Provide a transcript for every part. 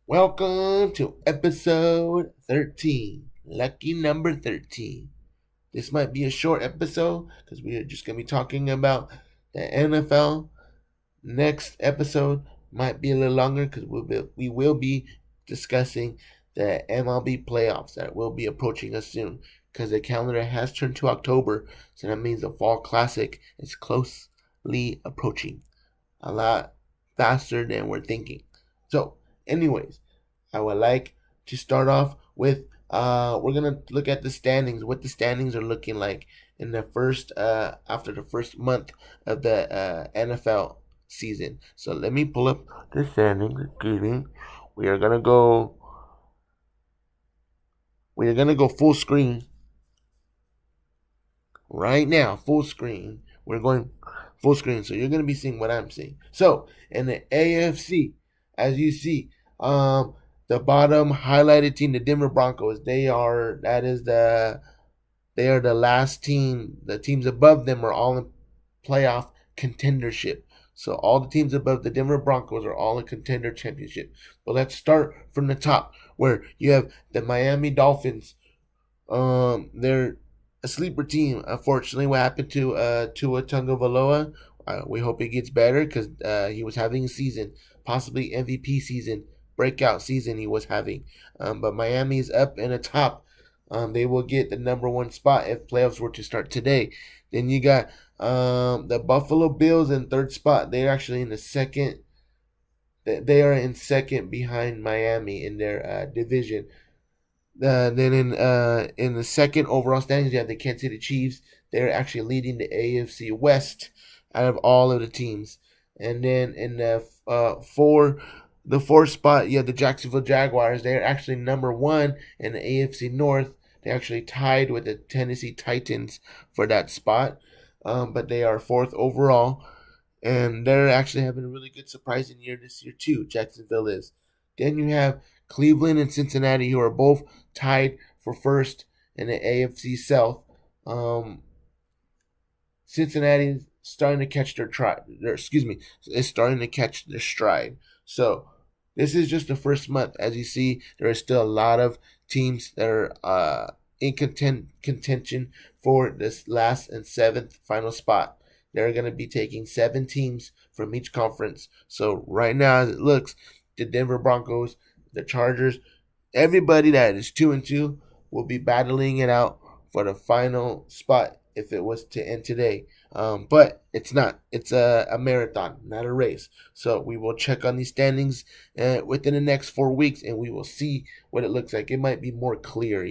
Welcome to episode 13. Lucky number 13. This might be a short episode because we are just going to be talking about the NFL. Next episode might be a little longer because we will be discussing the MLB playoffs that will be approaching us soon because the calendar has turned to October. So that means the Fall Classic is closely approaching, a lot faster than we're thinking. So, anyways, I would like to start off with we're gonna look at the standings, what the standings are looking like in the first after the first month of the NFL season. So let me pull up the standings. Excuse me. We are gonna go. We are gonna go full screen right now. Full screen. We're going full screen, so you're gonna be seeing what I'm seeing. So in the AFC, as you see, the bottom highlighted team, the Denver Broncos, they are the last team. The teams above them are all in playoff contendership. So all the teams above the Denver Broncos are all in contender championship. But let's start from the top, where you have the Miami Dolphins. They're a sleeper team. Unfortunately, what happened to Tua Tagovailoa? We hope he gets better because he was having a season, possibly MVP season, breakout season he was having. But Miami is up in the top. They will get the number one spot if playoffs were to start today. Then you got the Buffalo Bills in third spot. They're actually in the second. They are in second behind Miami in their division. Then in the second overall standings, you have the Kansas City Chiefs. They're actually leading the AFC West out of all of the teams. And then in the fourth spot, you have the Jacksonville Jaguars. They're actually number one in the AFC North. They actually tied with the Tennessee Titans for that spot, but they are fourth overall. And they're actually having a really good surprising year this year too. Jacksonville is. Then you have Cleveland and Cincinnati, who are both tied for first in the AFC South. Cincinnati is starting to catch is starting to catch their stride. So this is just the first month. As you see, there is still a lot of teams that are in contention for this last and seventh final spot. They're going to be taking 7 teams from each conference. So right now, as it looks, the Denver Broncos, the Chargers, everybody that is 2-2 will be battling it out for the final spot if it was to end today. But it's not. It's a marathon, not a race. So we will check on these standings within the next 4 weeks, and we will see what it looks like. It might be more clear,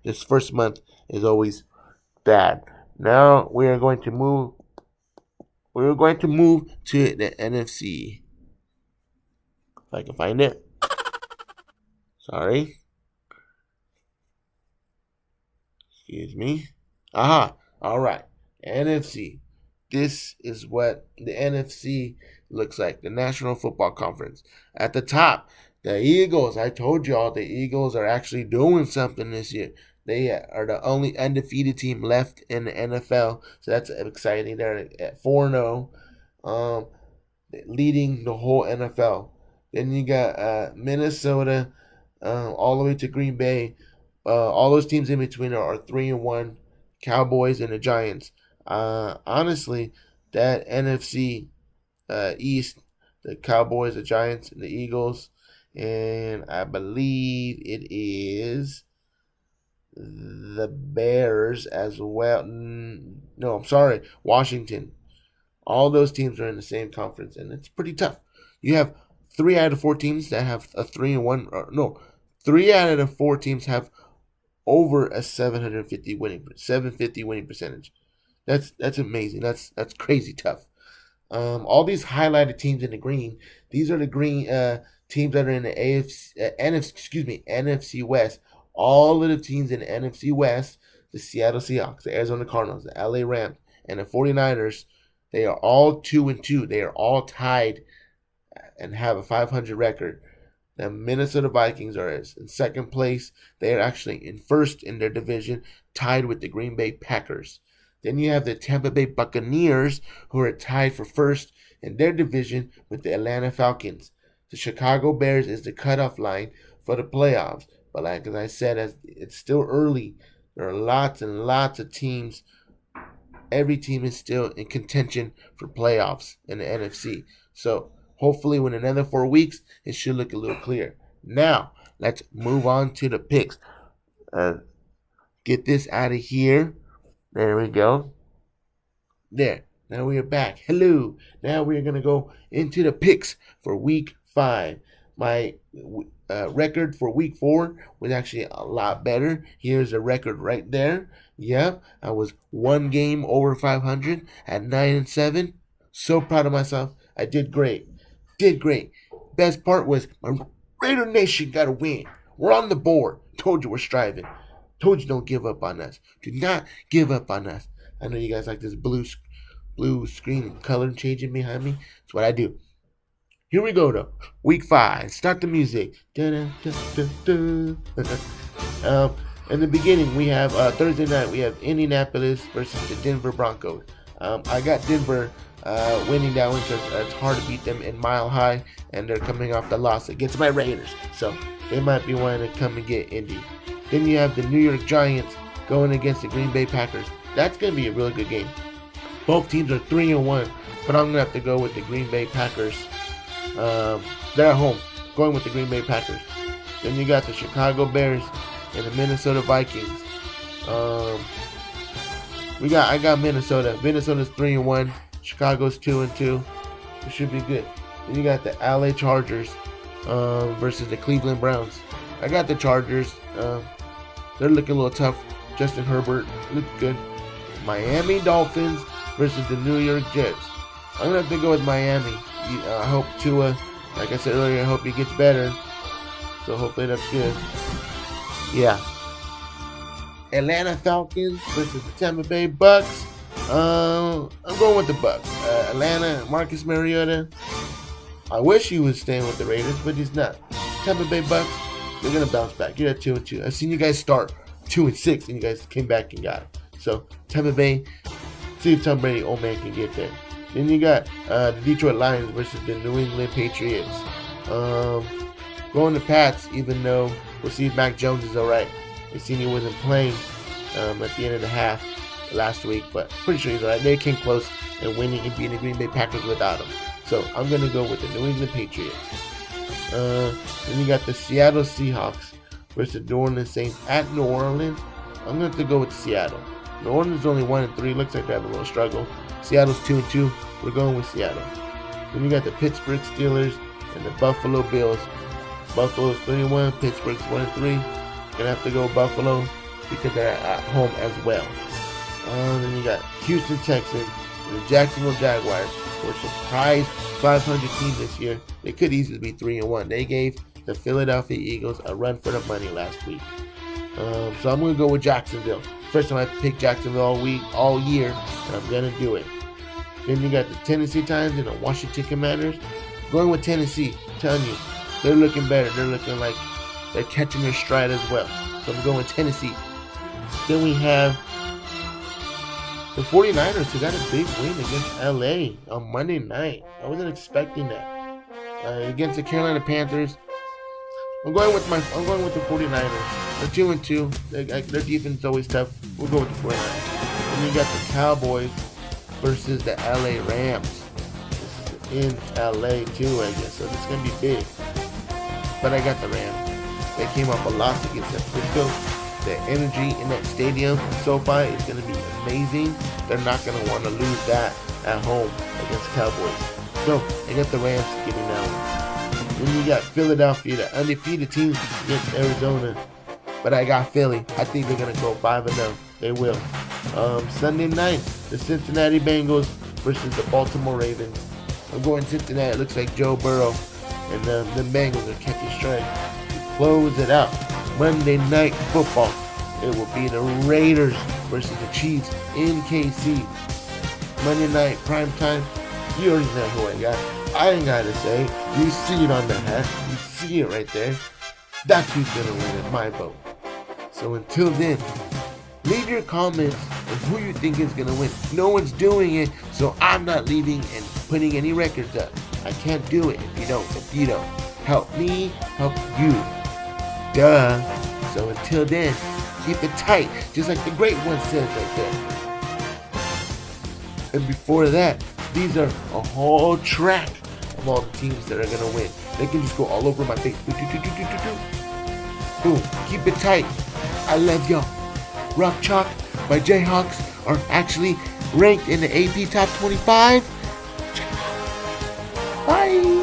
This first month is always bad. Now we are going to move. We're going to move to the NFC. If I can find it. Sorry. Excuse me. Aha. All right. NFC. This is what the NFC looks like. The National Football Conference. At the top, the Eagles. I told y'all the Eagles are actually doing something this year. They are the only undefeated team left in the NFL. So that's exciting. They're at 4-0, leading the whole NFL. Then you got Minnesota, all the way to Green Bay. All those teams in between are 3-1. Cowboys and the Giants. Honestly, that NFC East, the Cowboys, the Giants, and the Eagles, and I believe it is the Bears as well. No, I'm sorry, Washington. All those teams are in the same conference, and it's pretty tough. You have 3 out of 4 teams that have a 3-1. No, 3 out of the 4 teams have over a 750 winning percentage. That's amazing. That's crazy tough. All these highlighted teams in the green. These are the green teams that are in the NFC West. All of the teams in the NFC West, the Seattle Seahawks, the Arizona Cardinals, the LA Rams, and the 49ers, they are all 2-2. They are all tied and have a 500 record. The Minnesota Vikings are in second place. They are actually in first in their division, tied with the Green Bay Packers. Then you have the Tampa Bay Buccaneers, who are tied for first in their division with the Atlanta Falcons. The Chicago Bears is the cutoff line for the playoffs. But like as I said, as it's still early, there are lots and lots of teams. Every team is still in contention for playoffs in the NFC. So hopefully, within another 4 weeks, it should look a little clearer. Now, let's move on to the picks. Get this out of here. There we go. There. Now we are back. Hello. Now we are going to go into the picks for week 5. My record for week 4 was actually a lot better. Here's a record right there. Yep, I was 1 game over 500 at 9-7. So proud of myself. I did great. Best part was my Raider Nation got a win. We're on the board. Told you we're striving. Told you don't give up on us. Do not give up on us. I know you guys like this blue screen and color changing behind me. That's what I do. Here we go, though. Week 5. Start the music. In the beginning, we have Thursday night. We have Indianapolis versus the Denver Broncos. I got Denver winning that one because it's hard to beat them in Mile High, and they're coming off the loss against my Raiders. So they might be wanting to come and get Indy. Then you have the New York Giants going against the Green Bay Packers. That's going to be a really good game. Both teams are 3-1, but I'm going to have to go with the Green Bay Packers. They're at home, going with the Green Bay Packers. Then you got the Chicago Bears and the Minnesota Vikings. I got Minnesota. Minnesota's 3-1. Chicago's 2-2. It should be good. Then you got the LA Chargers versus the Cleveland Browns. I got the Chargers. They're looking a little tough. Justin Herbert looks good. Miami Dolphins versus the New York Jets. I'm gonna have to go with Miami. I hope Tua, like I said earlier, I hope he gets better. So hopefully that's good. Yeah. Atlanta Falcons versus the Tampa Bay Bucks. I'm going with the Bucks. Atlanta, Marcus Mariota. I wish he was staying with the Raiders, but he's not. Tampa Bay Bucks, they're gonna bounce back. You're at 2-2. I've seen you guys start 2-6, and you guys came back and got it. So Tampa Bay, see if Tom Brady, old man, can get there. Then you got the Detroit Lions versus the New England Patriots. Going to Pats, even though we'll see if Mac Jones is all right. They seen he wasn't playing at the end of the half last week, but pretty sure he's all right. They came close and winning and beating the Green Bay Packers without him. So I'm going to go with the New England Patriots. Then you got the Seattle Seahawks versus New Orleans Saints at New Orleans. I'm going to have to go with Seattle. New Orleans is only 1-3. Looks like they have a little struggle. Seattle's 2-2. We're going with Seattle. Then you got the Pittsburgh Steelers and the Buffalo Bills. Buffalo's 3-1. Pittsburgh's 1-3. Gonna have to go Buffalo because they're at home as well. Then you got Houston Texans and the Jacksonville Jaguars, who are a surprise 500 team this year. They could easily be 3-1. They gave the Philadelphia Eagles a run for the money last week. So I'm gonna go with Jacksonville. First time I picked Jacksonville all year, and I'm gonna do it. Then you got the Tennessee Titans and the Washington Commanders. Going with Tennessee, I'm telling you, they're looking better. They're looking like they're catching their stride as well. So I'm going with Tennessee. Then we have the 49ers, who got a big win against LA on Monday night. I wasn't expecting that. Against the Carolina Panthers. I'm going with the 49ers. They're 2-2. Their defense is always tough. We'll go with the 49ers. And you got the Cowboys versus the LA Rams. This is in LA too, I guess. So this is gonna be big. But I got the Rams. They came off a loss against San Francisco. The energy in that stadium, SoFi, is going to be amazing. They're not going to want to lose that at home against Cowboys. So, I got the Rams getting that one. Then you got Philadelphia, the undefeated team against Arizona. But I got Philly. I think they're going to go 5-0. They will. Sunday night, the Cincinnati Bengals versus the Baltimore Ravens. I'm going Cincinnati. It looks like Joe Burrow and the Bengals are catching stride. Close it out. Monday Night Football. It will be the Raiders versus the Chiefs in KC. Monday night, prime time. You already know who I got. I ain't got to say. You see it on the hat. You see it right there. That's who's going to win in my vote. So until then, leave your comments on who you think is going to win. No one's doing it, so I'm not leaving and putting any records up. I can't do it if you don't. help me help you. Duh. So until then, keep it tight, just like the great one says right there. And before that, these are a whole track of all the teams that are gonna win. They can just go all over my face. Boom. Keep it tight. I love y'all. Rock Chalk by Jayhawks are actually ranked in the AP Top 25. Bye.